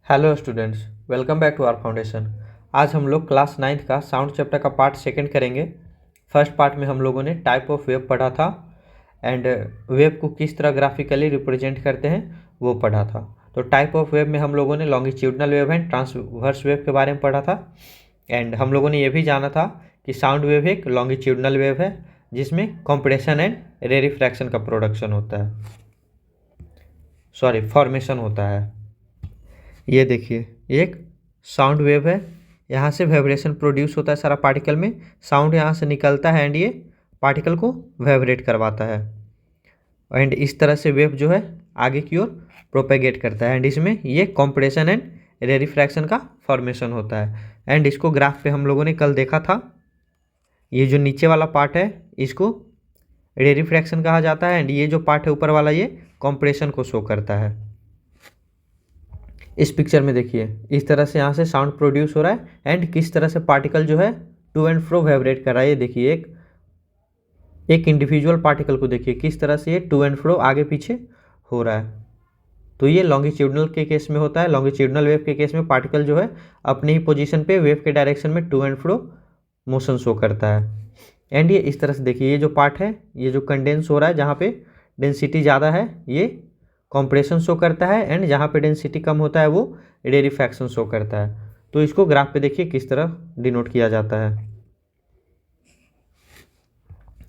Hello students, welcome back to our foundation. आज हम लोग क्लास 9th का साउंड चैप्टर का पार्ट सेकंड करेंगे। फर्स्ट पार्ट में हम लोगों ने टाइप ऑफ वेव पढ़ा था एंड वेव को किस तरह ग्राफिकली रिप्रेजेंट करते हैं वो पढ़ा था। तो टाइप ऑफ वेव में हम लोगों ने longitudinal wave and transverse wave के बारे में पढ़ा था एंड हम लोगों ने ये भी जाना था कि साउंड वेव एक लॉन्गिट्यूडनल वेव है जिसमें कॉम्प्रेशन एंड रेरिफ्रैक्शन का प्रोडक्शन होता है, फॉर्मेशन होता है। ये देखिए एक साउंड वेव है, यहाँ से वाइब्रेशन प्रोड्यूस होता है सारा पार्टिकल में, साउंड यहाँ से निकलता है एंड ये पार्टिकल को वाइब्रेट करवाता है एंड इस तरह से वेव जो है आगे की ओर प्रोपेगेट करता है एंड इसमें ये कॉम्प्रेशन एंड रेरिफ्रैक्शन का फॉर्मेशन होता है। एंड इसको ग्राफ पे हम लोगों ने कल देखा था। ये जो नीचे वाला पार्ट है इसको रेरिफ्रैक्शन कहा जाता है एंड ये जो पार्ट है ऊपर वाला ये कॉम्प्रेशन को शो करता है। इस पिक्चर में देखिए इस तरह से यहाँ से साउंड प्रोड्यूस हो रहा है एंड किस तरह से पार्टिकल जो है टू एंड फ्रो वाइब्रेट कर रहा है। ये देखिए एक इंडिविजुअल पार्टिकल को देखिए किस तरह से ये टू एंड फ्रो आगे पीछे हो रहा है। तो ये लॉन्गिट्यूडनल के केस में होता है। लॉन्गिट्यूडनल वेव के केस में पार्टिकल जो है अपने ही पोजीशन पे वेव के डायरेक्शन में to and fro motion show करता है एंड ये इस तरह से देखिए ये जो पार्ट है ये जो कंडेंस हो रहा है जहाँ पे डेंसिटी ज़्यादा है ये कॉम्प्रेशन शो करता है एंड जहाँ पे डेंसिटी कम होता है वो रेरिफैक्शन शो करता है। तो इसको ग्राफ पे देखिए किस तरह डिनोट किया जाता है।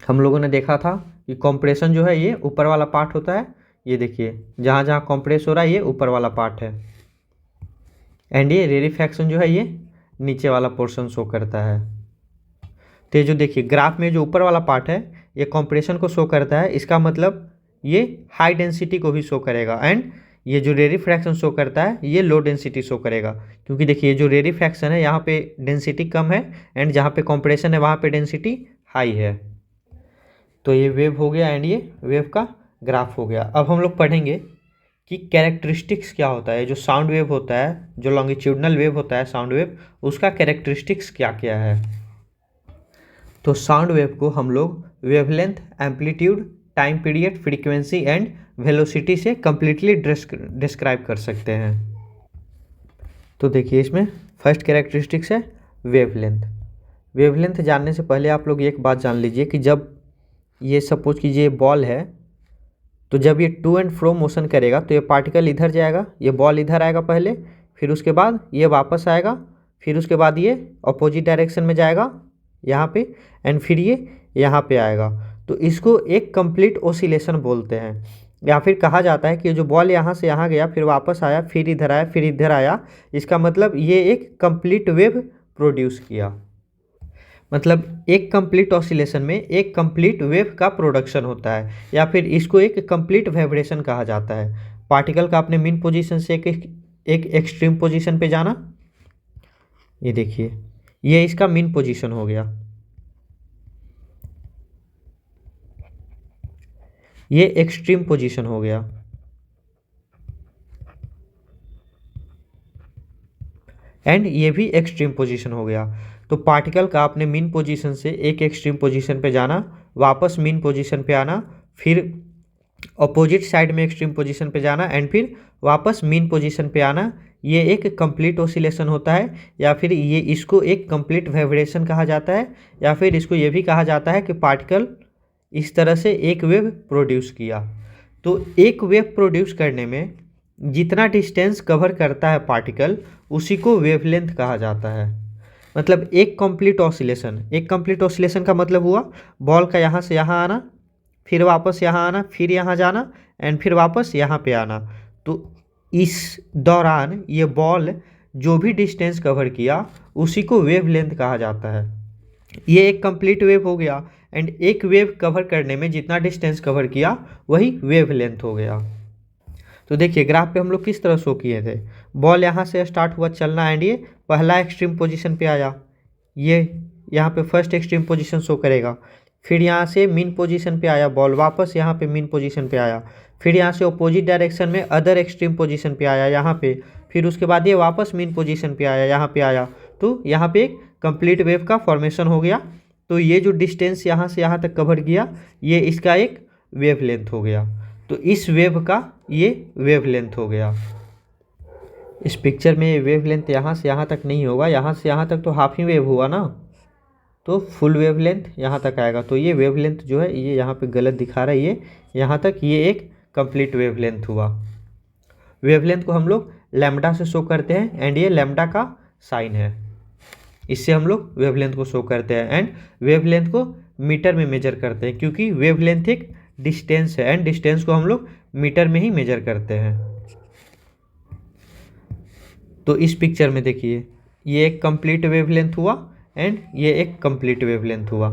हम लोगों ने देखा था कि कॉम्प्रेशन जो है ये ऊपर वाला पार्ट होता है। ये देखिए जहाँ जहाँ कॉम्प्रेस हो रहा है ये ऊपर वाला पार्ट है एंड ये रेरिफैक्शन जो है ये नीचे वाला पोर्शन शो करता है। तो जो देखिए ग्राफ में जो ऊपर वाला पार्ट है ये कॉम्प्रेशन को शो करता है, इसका मतलब ये हाई डेंसिटी को भी शो करेगा एंड ये जो रेरिफ्रैक्शन शो करता है ये लो डेंसिटी शो करेगा, क्योंकि देखिए जो रेरिफ्रैक्शन है यहाँ पे डेंसिटी कम है एंड जहाँ पे कॉम्प्रेशन है वहाँ पे डेंसिटी हाई है। तो ये वेव हो गया एंड ये वेव का ग्राफ हो गया। अब हम लोग पढ़ेंगे कि कैरेक्टरिस्टिक्स क्या होता है। जो साउंड वेव होता है, जो लॉन्गिट्यूडनल वेव होता है साउंड वेव, उसका कैरेक्टरिस्टिक्स क्या क्या है। तो साउंड वेव को हम लोग wavelength, amplitude, time period, frequency and velocity से कम्प्लीटली डिस्क्राइब कर सकते हैं। तो देखिए इसमें फर्स्ट कैरेक्टरिस्टिक्स है वेवलेंथ। वेवलेंथ जानने से पहले आप लोग एक बात जान लीजिए कि जब ये सपोज कीजिए बॉल है तो जब ये टू एंड फ्रो मोशन करेगा तो ये पार्टिकल इधर जाएगा, ये बॉल इधर आएगा पहले, फिर उसके बाद ये वापस आएगा, फिर उसके बाद ये अपोजिट डायरेक्शन में जाएगा यहाँ पे एंड फिर ये यहाँ पे आएगा। तो इसको एक कंप्लीट ओसिलेशन बोलते हैं, या फिर कहा जाता है कि जो बॉल यहाँ से यहाँ गया फिर वापस आया फिर इधर आया फिर इधर आया, इसका मतलब ये एक कंप्लीट वेव प्रोड्यूस किया। मतलब एक कंप्लीट ऑसिलेशन में एक कंप्लीट वेव का प्रोडक्शन होता है, या फिर इसको एक कंप्लीट वाइब्रेशन कहा जाता है। पार्टिकल का अपने मीन पोजीशन से एक एक्सट्रीम पोजीशन पे जाना, ये देखिए ये इसका मीन पोजीशन हो गया, ये एक्सट्रीम पोजीशन हो गया एंड ये भी एक्सट्रीम पोजीशन हो गया। तो पार्टिकल का अपने मीन पोजीशन से एक एक्सट्रीम पोजीशन पे जाना, वापस मीन पोजीशन पे आना, फिर अपोजिट साइड में एक्सट्रीम पोजीशन पे जाना एंड फिर वापस मीन पोजीशन पे आना, ये एक कंप्लीट ऑसिलेशन होता है। या फिर ये इसको एक कंप्लीट वाइब्रेशन कहा जाता है, या फिर इसको ये भी कहा जाता है कि पार्टिकल इस तरह से एक वेव प्रोड्यूस किया। तो एक वेव प्रोड्यूस करने में जितना डिस्टेंस कवर करता है पार्टिकल उसी को वेवलेंथ कहा जाता है। मतलब एक कंप्लीट ऑसिलेशन का मतलब हुआ बॉल का यहाँ से यहाँ आना, फिर वापस यहाँ आना, फिर यहाँ जाना एंड फिर वापस यहाँ पे आना। तो इस दौरान ये बॉल जो भी डिस्टेंस कवर किया उसी को वेवलेंथ कहा जाता है। ये एक कंप्लीट वेव हो गया एंड एक वेव कवर करने में जितना डिस्टेंस कवर किया वही वेवलेंथ हो गया। तो देखिए ग्राफ पे हम लोग किस तरह शो किए थे, बॉल यहाँ से स्टार्ट हुआ चलना एंड ये पहला एक्सट्रीम पोजीशन पे आया, ये यहाँ पे फर्स्ट एक्सट्रीम पोजीशन शो करेगा, फिर यहाँ से मीन पोजीशन पे आया बॉल, वापस यहाँ पे मीन पोजीशन पे आया, फिर यहाँ से अपोजिट डायरेक्शन में अदर एक्सट्रीम पोजीशन पे आया यहाँ पे, फिर उसके बाद ये वापस मीन पोजीशन पे आया यहाँ पे आया। तो यहाँ पे एक कंप्लीट वेव का फॉर्मेशन हो गया। तो ये जो डिस्टेंस यहाँ से यहाँ तक कवर किया ये इसका एक वेवलेंथ हो गया। तो इस वेव का ये वेवलेंथ हो गया। इस पिक्चर में वेवलेंथ यहाँ से यहाँ तक नहीं होगा, यहाँ से यहाँ तक तो हाफ ही वेव हुआ ना, तो फुल वेवलेंथ यहाँ तक आएगा। तो ये वेवलेंथ जो है ये यहाँ पे गलत दिखा रहा है, ये यहाँ तक ये एक कंप्लीट वेवलेंथ हुआ। वेवलेंथ को हम लोग लैम्डा से शो करते हैं एंड ये लैम्डा का साइन है, इससे हम लोग वेवलेंथ को शो करते हैं। एंड वेवलेंथ को मीटर में मेजर करते हैं क्योंकि वेवलेंथ एक डिस्टेंस है एंड डिस्टेंस को हम लोग मीटर में ही मेजर करते हैं। तो इस पिक्चर में देखिए ये एक कंप्लीट वेवलेंथ हुआ एंड ये एक कंप्लीट वेवलेंथ हुआ।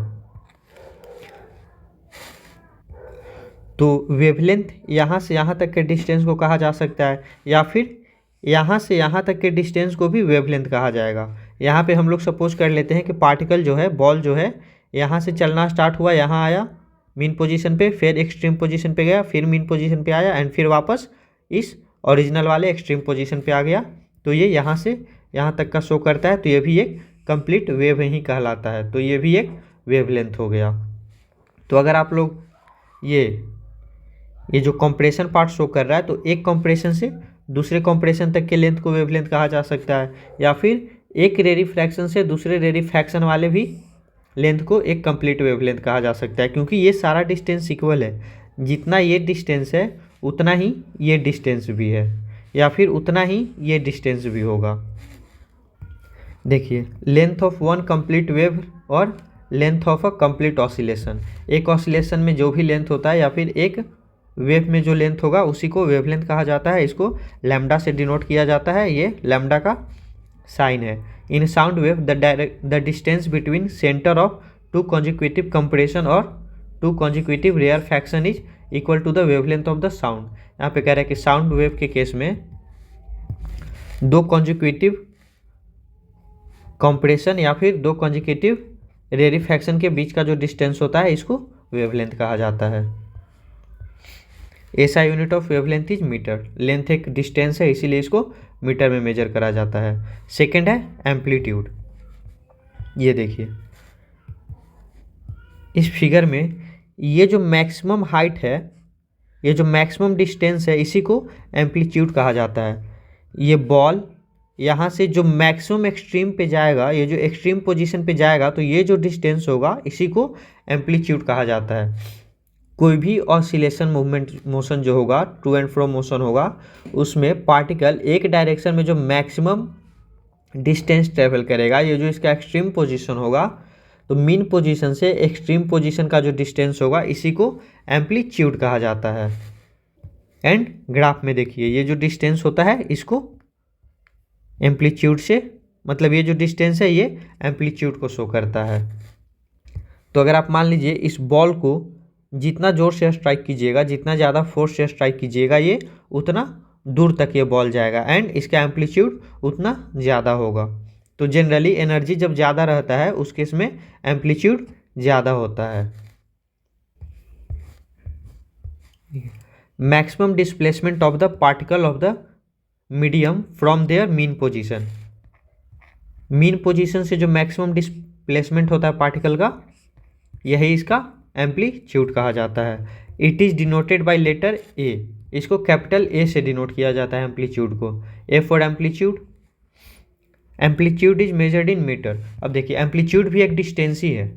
तो वेवलेंथ यहाँ से यहाँ तक के डिस्टेंस को कहा जा सकता है या फिर यहाँ से यहाँ तक के डिस्टेंस को भी वेवलेंथ कहा जाएगा। यहाँ पे हम लोग सपोज कर लेते हैं कि पार्टिकल जो है, बॉल जो है, यहाँ से चलना स्टार्ट हुआ, यहाँ आया मीन पोजीशन पे, फिर एक्सट्रीम पोजीशन पे गया, फिर मीन पोजीशन पे आया एंड फिर वापस इस ओरिजिनल वाले एक्सट्रीम पोजीशन पे आ गया। तो ये यहाँ से यहाँ तक का शो करता है, तो ये भी एक कंप्लीट वेव ही कहलाता है। तो ये भी एक वेवलेंथ हो गया। तो अगर आप लोग ये जो कंप्रेशन पार्ट शो कर रहा है, तो एक कंप्रेशन से दूसरे कंप्रेशन तक के लेंथ को वेवलेंथ कहा जा सकता है, या फिर एक रेरिफ्रैक्शन से दूसरे रेरिफ्रैक्शन वाले भी लेंथ को एक कंप्लीट वेवलेंथ कहा जा सकता है, क्योंकि ये सारा डिस्टेंस इक्वल है। जितना ये डिस्टेंस है उतना ही ये डिस्टेंस भी है, या फिर उतना ही ये डिस्टेंस भी होगा। देखिए length of one complete wave और length of a complete oscillation. एक ऑसिलेशन में जो भी लेंथ होता है या फिर एक वेव में जो लेंथ होगा उसी को वेवलेंथ कहा जाता है। इसको लैम्डा से डिनोट किया जाता है, ये लैम्डा का साइन है। In sound wave the distance between centre of two consecutive compression और two consecutive rarefaction is equal to the wavelength of the sound. यहाँ पे कह रहा है कि साउंड वेव के केस में दो कॉन्जिक्यूटिव कंप्रेशन या फिर दो कॉन्जिक्यूटिव रेरिफैक्शन के बीच का जो डिस्टेंस होता है इसको वेवलेंथ कहा जाता है। ऐसा unit of wavelength is metre. Length एक डिस्टेंस है इसीलिए इसको मीटर में मेजर करा जाता है। सेकंड है एम्पलीट्यूड। ये देखिए इस फिगर में ये जो मैक्सिमम हाइट है, ये जो मैक्सिमम डिस्टेंस है, इसी को एम्पलीट्यूड कहा जाता है। ये बॉल यहाँ से जो मैक्सिमम एक्सट्रीम पे जाएगा, ये जो एक्सट्रीम पोजीशन पे जाएगा, तो ये जो डिस्टेंस होगा इसी को एम्पलीट्यूड कहा जाता है। कोई भी ऑसिलेशन मूवमेंट मोशन जो होगा, टू एंड फ्रो मोशन होगा, उसमें पार्टिकल एक डायरेक्शन में जो मैक्सिमम डिस्टेंस ट्रेवल करेगा, ये जो इसका एक्सट्रीम पोजीशन होगा, तो मीन पोजीशन से एक्सट्रीम पोजीशन का जो डिस्टेंस होगा इसी को एम्पलीट्यूड कहा जाता है। एंड ग्राफ में देखिए ये जो डिस्टेंस होता है इसको एम्पलीट्यूड से, मतलब ये जो डिस्टेंस है ये एम्पलीट्यूड को शो करता है। तो अगर आप मान लीजिए इस बॉल को जितना जोर से स्ट्राइक कीजिएगा, जितना ज़्यादा फोर्स से स्ट्राइक कीजिएगा, ये उतना दूर तक ये बॉल जाएगा एंड इसका एम्पलीट्यूड उतना ज़्यादा होगा। तो जनरली एनर्जी जब ज़्यादा रहता है उस केस में एम्पलीट्यूड ज़्यादा होता है। Maximum displacement of the particle of the medium from there mean position. Mean position से जो मैक्सिमम डिस्प्लेसमेंट होता है पार्टिकल का, यही इसका एम्पलीट्यूड कहा जाता है। It is denoted by letter A. इसको कैपिटल ए से डिनोट किया जाता है एम्पलीट्यूड को। A for amplitude. Amplitude is measured in metre. अब देखिए एम्पलीट्यूड भी एक डिस्टेंस ही है,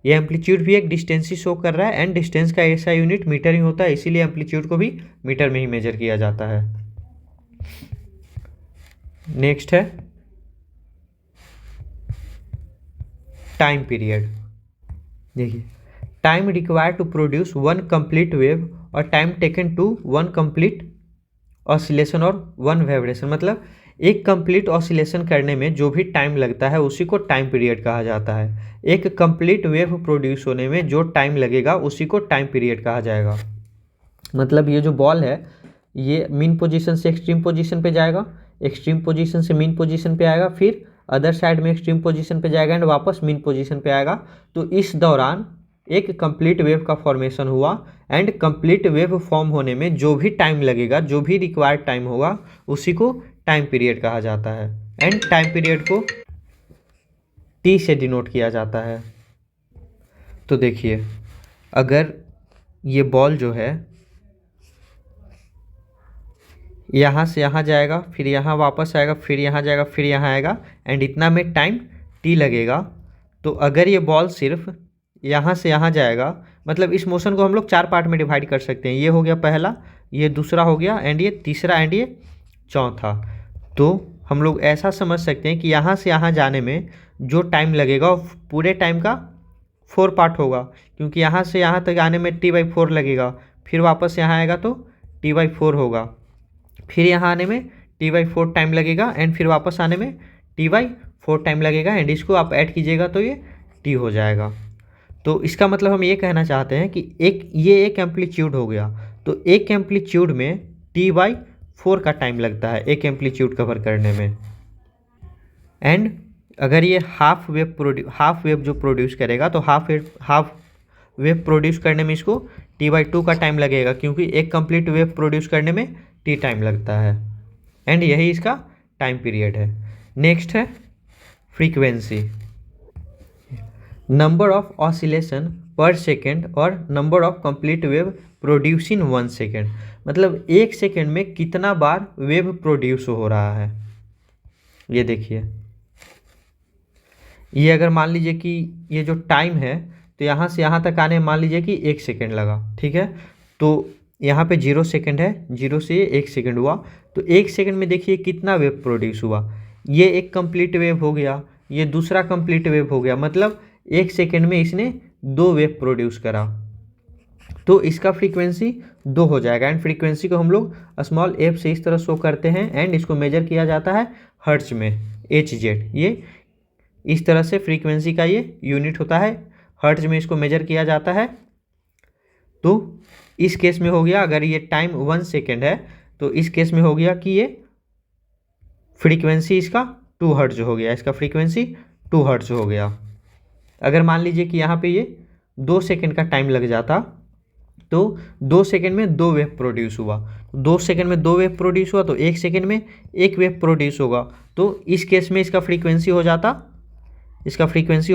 ये एम्पलीट्यूड भी एक डिस्टेंस ही शो कर रहा है एंड डिस्टेंस का ऐसा यूनिट मीटर ही होता है, इसीलिए एम्पलीट्यूड को भी मीटर में ही मेजर किया जाता है। नेक्स्ट है टाइम पीरियड। देखिए time required to produce one complete wave और time taken to one complete oscillation और वन वाइब्रेशन। मतलब एक कंप्लीट ऑसिलेशन करने में जो भी टाइम लगता है उसी को टाइम पीरियड कहा जाता है। एक कंप्लीट वेव प्रोड्यूस होने में जो टाइम लगेगा उसी को टाइम पीरियड कहा जाएगा। मतलब ये जो बॉल है ये मीन पोजीशन से एक्सट्रीम पोजीशन पे जाएगा, एक्सट्रीम पोजीशन से मीन पोजीशन पे आएगा, फिर अदर साइड में एक्सट्रीम पोजीशन पे जाएगा एंड वापस मीन पोजीशन पे आएगा। तो इस दौरान एक कंप्लीट वेव का फॉर्मेशन हुआ एंड कंप्लीट वेव फॉर्म होने में जो भी टाइम लगेगा, जो भी रिक्वायर्ड टाइम होगा, उसी को टाइम पीरियड कहा जाता है। एंड टाइम पीरियड को टी से डिनोट किया जाता है। तो देखिए अगर ये बॉल जो है यहाँ से यहाँ जाएगा, फिर यहाँ वापस आएगा, फिर यहाँ जाएगा, फिर यहाँ आएगा, एंड इतना में टाइम टी लगेगा। तो अगर ये बॉल सिर्फ यहाँ से यहाँ जाएगा, मतलब इस मोशन को हम लोग 4 पार्ट में डिवाइड कर सकते हैं। ये हो गया पहला, ये दूसरा हो गया, एंड ये तीसरा, एंड ये चौथा। तो हम लोग ऐसा समझ सकते हैं कि यहाँ से यहाँ जाने में जो टाइम लगेगा वो पूरे टाइम का 4 पार्ट होगा, क्योंकि यहाँ से यहाँ तक आने में t/4 लगेगा, फिर वापस यहाँ आएगा तो t/4 होगा, फिर यहाँ आने में t/4 टाइम लगेगा, एंड फिर वापस आने में t/4 टाइम लगेगा, एंड इसको आप ऐड कीजिएगा तो ये t हो जाएगा। तो इसका मतलब हम ये कहना चाहते हैं कि ये एक एम्पलीट्यूड हो गया, तो एक एम्पलीट्यूड में t/4 का टाइम लगता है एक एम्पलीट्यूड कवर करने में। एंड अगर ये हाफ वेव जो प्रोड्यूस करेगा तो हाफ वेव प्रोड्यूस करने में इसको t/2 का टाइम लगेगा, क्योंकि एक कंप्लीट वेव प्रोड्यूस करने में t टाइम लगता है, एंड यही इसका टाइम पीरियड है। नेक्स्ट है frequency, number of oscillation per second और number of complete wave produce in 1 second, मतलब 1 सेकेंड में कितना बार वेव प्रोड्यूस हो रहा है। ये देखिए, ये अगर मान लीजिए कि ये जो टाइम है तो यहाँ से यहाँ तक आने मान लीजिए कि 1 सेकेंड लगा, ठीक है। तो यहाँ पे 0 सेकेंड है, 0 से ये 1 सेकेंड हुआ, तो 1 सेकेंड में देखिए कितना वेव प्रोड्यूस हुआ। ये एक कंप्लीट वेव हो गया, ये दूसरा कंप्लीट वेव हो गया, मतलब 1 सेकेंड में इसने 2 वेव प्रोड्यूस करा, तो इसका फ्रीक्वेंसी 2 हो जाएगा। एंड फ्रीक्वेंसी को हम लोग स्मॉल f से इस तरह शो करते हैं, एंड इसको मेजर किया जाता है हर्ट्ज में, Hz। ये इस तरह से फ्रीक्वेंसी का ये यूनिट होता है, हर्ट्ज में इसको मेजर किया जाता है। तो इस केस में हो गया, अगर ये टाइम 1 सेकेंड है तो इस केस में हो गया कि ये फ्रीक्वेंसी इसका 2 हर्ट्ज हो गया, इसका फ्रीक्वेंसी 2 हर्ट्ज हो गया। अगर मान लीजिए कि यहाँ पे ये 2 सेकेंड का टाइम लग जाता तो 2 सेकेंड में 2 वेव प्रोड्यूस हुआ, 2 सेकेंड में 2 वेव प्रोड्यूस हुआ तो 1 सेकेंड में 1 वेव प्रोड्यूस होगा, तो इस केस में इसका फ्रीक्वेंसी हो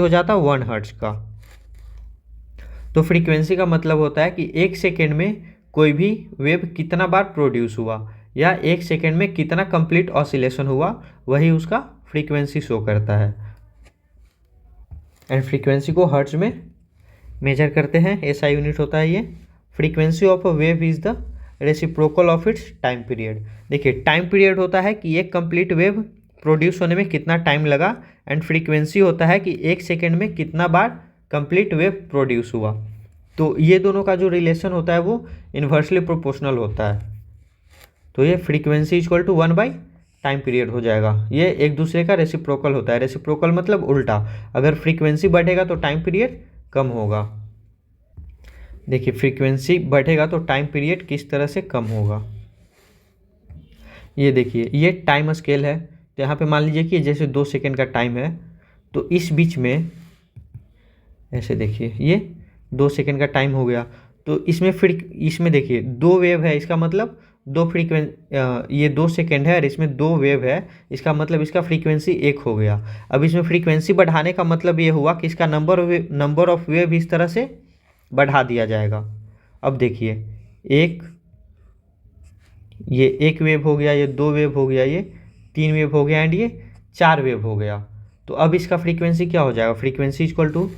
जाता 1 हर्ट्ज का। तो फ्रीक्वेंसी का मतलब होता है कि 1 सेकेंड में कोई भी वेव कितना बार प्रोड्यूस हुआ या 1 सेकेंड में कितना कंप्लीट ऑसिलेशन हुआ, वही उसका फ्रीक्वेंसी शो करता है। एंड फ्रीक्वेंसी को हर्ट्ज में मेजर करते हैं, ऐसा यूनिट होता है ये। Frequency of a wave is the reciprocal of its time period. देखिए, टाइम पीरियड होता है कि एक कंप्लीट वेव प्रोड्यूस होने में कितना टाइम लगा, एंड फ्रीक्वेंसी होता है कि 1 सेकेंड में कितना बार कंप्लीट वेव प्रोड्यूस हुआ। तो ये दोनों का जो रिलेशन होता है वो इन्वर्सली प्रोपोर्शनल होता है। तो ये frequency equal to 1 by time period हो जाएगा। ये एक दूसरे का रेसिप्रोकल होता है। रेसिप्रोकल मतलब उल्टा, अगर फ्रीक्वेंसी बढ़ेगा तो टाइम पीरियड कम होगा। देखिए, फ्रीक्वेंसी बढ़ेगा तो टाइम पीरियड किस तरह से कम होगा। ये देखिए, ये टाइम स्केल है, तो यहाँ पे मान लीजिए कि जैसे 2 सेकेंड का टाइम है, तो इस बीच में ऐसे देखिए ये 2 सेकेंड का टाइम हो गया, तो इसमें देखिए 2 वेव है, इसका मतलब ये 2 सेकेंड है और इसमें 2 वेव है, इसका मतलब इसका फ्रीक्वेंसी 1 हो गया। अब इसमें फ्रीक्वेंसी बढ़ाने का मतलब ये हुआ कि इसका नंबर ऑफ वेव इस तरह से बढ़ा दिया जाएगा। अब देखिए, ये 1 वेव हो गया, ये 2 वेव हो गया, ये 3 वेव हो गया, एंड ये 4 वेव हो गया। तो अब इसका फ्रीक्वेंसी क्या हो जाएगा, फ्रीक्वेंसी इक्वल टू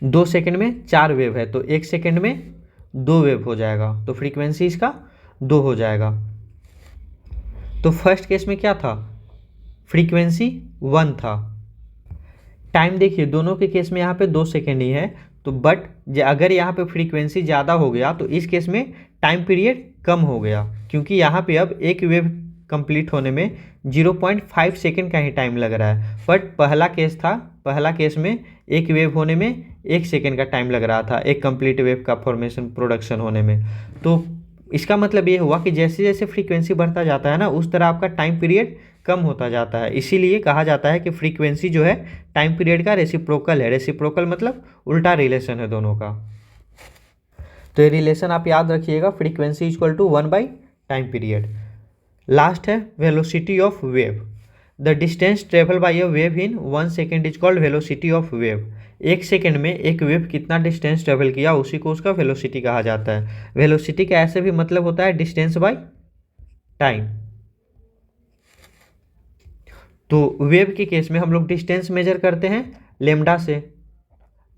2 सेकेंड में 4 वेव है तो 1 सेकेंड में 2 वेव हो जाएगा, तो फ्रीक्वेंसी इसका 2 हो जाएगा। तो फर्स्ट केस में क्या था, फ्रीक्वेंसी 1 था। टाइम देखिए, दोनों के केस में यहाँ पे 2 सेकेंड ही है, तो बट अगर यहाँ पे फ्रीक्वेंसी ज़्यादा हो गया तो इस केस में टाइम पीरियड कम हो गया, क्योंकि यहाँ पे अब एक वेव कंप्लीट होने में 0.5 सेकेंड का ही टाइम लग रहा है। बट पहला केस में एक वेव होने में 1 सेकेंड का टाइम लग रहा था, एक कंप्लीट वेव का फॉर्मेशन प्रोडक्शन होने में। तो इसका मतलब ये हुआ कि जैसे जैसे फ्रीक्वेंसी बढ़ता जाता है ना, उस तरह आपका टाइम पीरियड कम होता जाता है। इसीलिए कहा जाता है कि फ्रीक्वेंसी जो है टाइम पीरियड का रेसिप्रोकल है। रेसिप्रोकल मतलब उल्टा रिलेशन है दोनों का। तो ये रिलेशन आप याद रखिएगा, frequency equal to 1 by time period. Last है velocity of wave. The distance travel by a wave in 1 second is called velocity of wave. 1 second में एक वेव कितना डिस्टेंस ट्रेवल किया, उसी को उसका वेलोसिटी कहा जाता है। वेलोसिटी का ऐसे भी मतलब होता है डिस्टेंस बाई टाइम। तो वेव के केस में हम लोग डिस्टेंस मेजर करते हैं लेमडा से।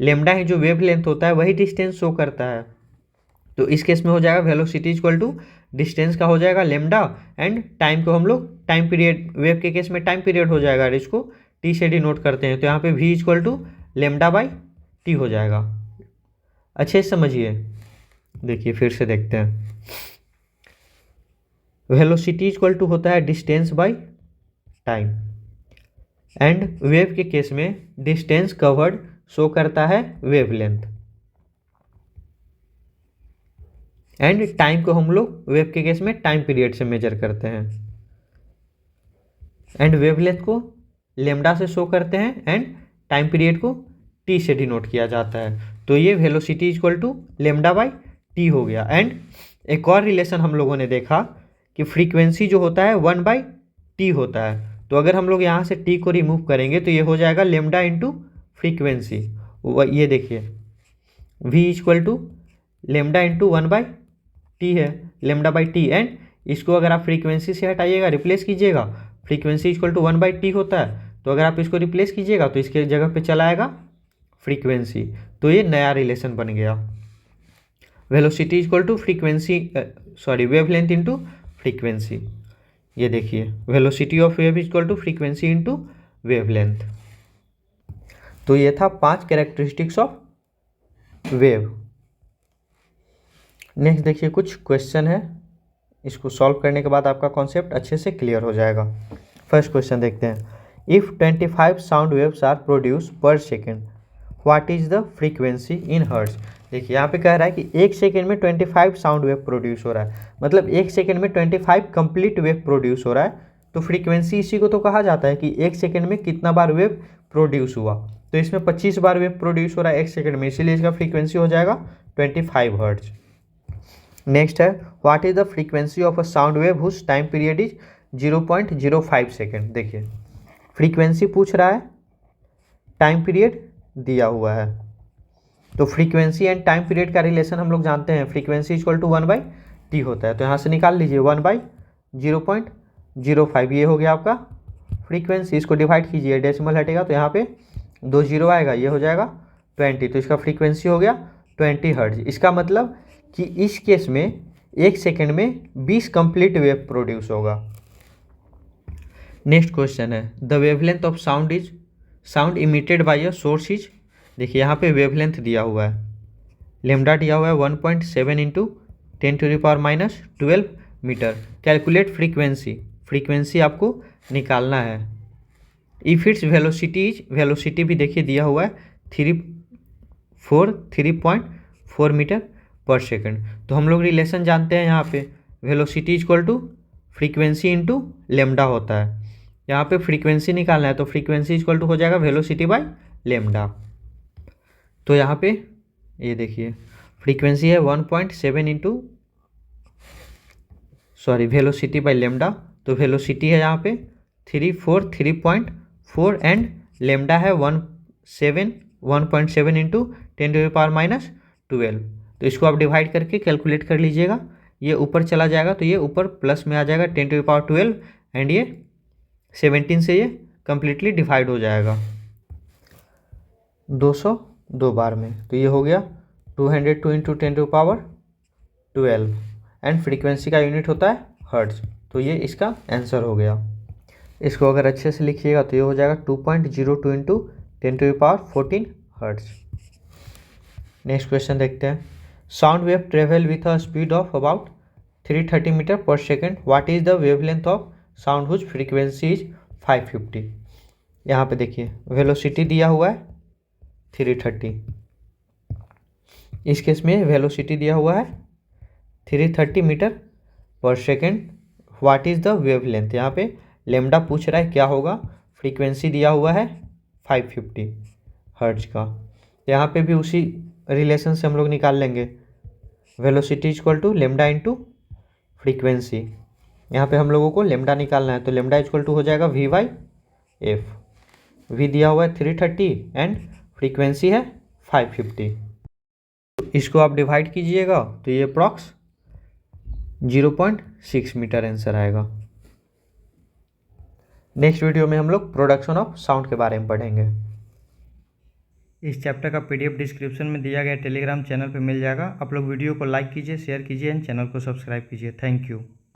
लेमडा ही जो वेव लेंथ होता है वही डिस्टेंस शो करता है। तो इस केस में हो जाएगा वेलोसिटी इक्वल टू डिस्टेंस का हो जाएगा लेमडा, एंड टाइम को हम लोग टाइम पीरियड, वेव के केस में टाइम पीरियड हो जाएगा, और इसको टी से डिनोट करते हैं। तो यहाँ पे v equal to lambda by T हो जाएगा। अच्छे से समझिए, देखिए फिर से देखते हैं। वेलोसिटी इक्वल टू होता है distance by time, and wave के केस में डिस्टेंस कवर्ड शो करता है वेवलेंथ, एंड टाइम को हम लोग वेव के केस में टाइम पीरियड से मेजर करते हैं, एंड वेवलेंथ को लेमडा से शो करते हैं, एंड टाइम पीरियड को टी से डिनोट किया जाता है। तो ये velocity equal to lambda by T हो गया। एंड एक और रिलेशन हम लोगों ने देखा कि फ्रीक्वेंसी जो होता है 1/t होता है। तो अगर हम लोग यहाँ से t को रिमूव करेंगे तो ये हो जाएगा लेमडा इंटू फ्रीक्वेंसी। ये देखिए v equal to lambda into 1/t है, लेमडा बाई टी। एंड इसको अगर आप फ्रीक्वेंसी से हटाइएगा, रिप्लेस कीजिएगा, फ्रीक्वेंसी इक्वल टू 1/t होता है, तो अगर आप इसको रिप्लेस कीजिएगा तो इसके जगह पे चला आएगा फ्रीक्वेंसी। तो ये नया रिलेशन बन गया, velocity equal to frequency, sorry wavelength into frequency. ये देखिए velocity of wave equal to frequency into wavelength. तो ये था 5 कैरेक्टरिस्टिक्स ऑफ वेव। नेक्स्ट देखिए कुछ क्वेश्चन है, इसको सॉल्व करने के बाद आपका कॉन्सेप्ट अच्छे से क्लियर हो जाएगा। फर्स्ट क्वेश्चन देखते हैं। If 25 sound waves are produce per second, what is the frequency in hertz. देखिए यहाँ पे कह रहा है कि 1 सेकेंड में 25 साउंड वेव प्रोड्यूस हो रहा है, मतलब 1 सेकेंड में 25 कंप्लीट वेव प्रोड्यूस हो रहा है। तो फ्रीक्वेंसी इसी को तो कहा जाता है कि 1 सेकेंड में कितना बार वेव प्रोड्यूस हुआ। तो इसमें 25 बार वेव प्रोड्यूस हो रहा है 1 सेकेंड में, इसीलिए इसका फ्रीक्वेंसी हो जाएगा 25 हर्ट्ज। नेक्स्ट है what is the frequency of a sound wave whose time period is 0.05 second. देखिए फ्रीक्वेंसी पूछ रहा है, टाइम पीरियड दिया हुआ है। तो फ्रीक्वेंसी एंड टाइम पीरियड का रिलेशन हम लोग जानते हैं, फ्रीक्वेंसी इक्वल टू 1/t होता है। तो यहाँ से निकाल लीजिए 1/0.05, ये हो गया आपका फ्रीक्वेंसी। इसको डिवाइड कीजिए, डेसिमल हटेगा तो यहाँ पे 2 जीरो आएगा, ये हो जाएगा 20। तो इसका फ्रीक्वेंसी हो गया 20 हर्ट्ज। इसका मतलब कि इस केस में 1 सेकेंड में 20 कंप्लीट वेव प्रोड्यूस होगा। नेक्स्ट क्वेश्चन है the wavelength of sound emitted by a source is. देखिए यहाँ पे वेवलेंथ दिया हुआ है, लेमडा दिया हुआ है 1.7 into 10⁻⁻12 metre. Calculate frequency, frequency आपको निकालना है। इफ इट्स वेलोसिटी भी देखिए दिया हुआ है 3.4 मीटर पर सेकंड। तो हम लोग रिलेशन जानते हैं, यहाँ पे velocity equal to frequency into lambda होता है। यहाँ पे फ्रीक्वेंसी निकालना है, तो फ्रीक्वेंसी इक्वल टू हो जाएगा वेलोसिटी बाय लेमडा। तो यहाँ पे ये देखिए फ्रीक्वेंसी है 1.7 इंटू वेलोसिटी बाय लेमडा। तो वेलोसिटी है यहाँ पे 3.4 एंड लेमडा है 1.7 इंटू 10⁻⁻12। तो इसको आप डिवाइड करके कैलकुलेट कर लीजिएगा, ये ऊपर चला जाएगा तो ये ऊपर प्लस में आ जाएगा 10⁻12, एंड ये 17 से ये कम्प्लीटली डिवाइड हो जाएगा 202 बार में। तो ये हो गया 202 इंटू 10⁻12, एंड फ्रीक्वेंसी का यूनिट होता है हर्ट्ज। तो ये इसका आंसर हो गया। इसको अगर अच्छे से लिखिएगा तो ये हो जाएगा 2.02 इंटू 10⁻14 हर्ट्ज। नेक्स्ट क्वेश्चन देखते हैं। Sound wave travel with a speed of about 330 metre per second, what is the wavelength of sound whose frequency is 550। यहाँ पे देखिए वेलोसिटी दिया हुआ है 330, इस केस में वेलोसिटी दिया हुआ है 330 metre per second. What is the wavelength, यहाँ पे लेमडा पूछ रहा है क्या होगा, फ्रीक्वेंसी दिया हुआ है 550 हर्ट्ज का। यहाँ पे भी उसी रिलेशन से हम लोग निकाल लेंगे, velocity equal to lambda into frequency. यहाँ पे हम लोगों को लेमडा निकालना है, तो लेमडा इक्वल टू हो जाएगा v/f। v दिया हुआ है 330 एंड फ्रीक्वेंसी है 550। इसको आप डिवाइड कीजिएगा तो ये अप्रॉक्स 0.6 मीटर आंसर आएगा। नेक्स्ट वीडियो में हम लोग प्रोडक्शन ऑफ साउंड के बारे में पढ़ेंगे। इस चैप्टर का PDF डिस्क्रिप्शन में दिया गया टेलीग्राम चैनल पे मिल जाएगा। आप लोग वीडियो को लाइक कीजिए, शेयर कीजिए एंड चैनल को सब्सक्राइब कीजिए। Thank you.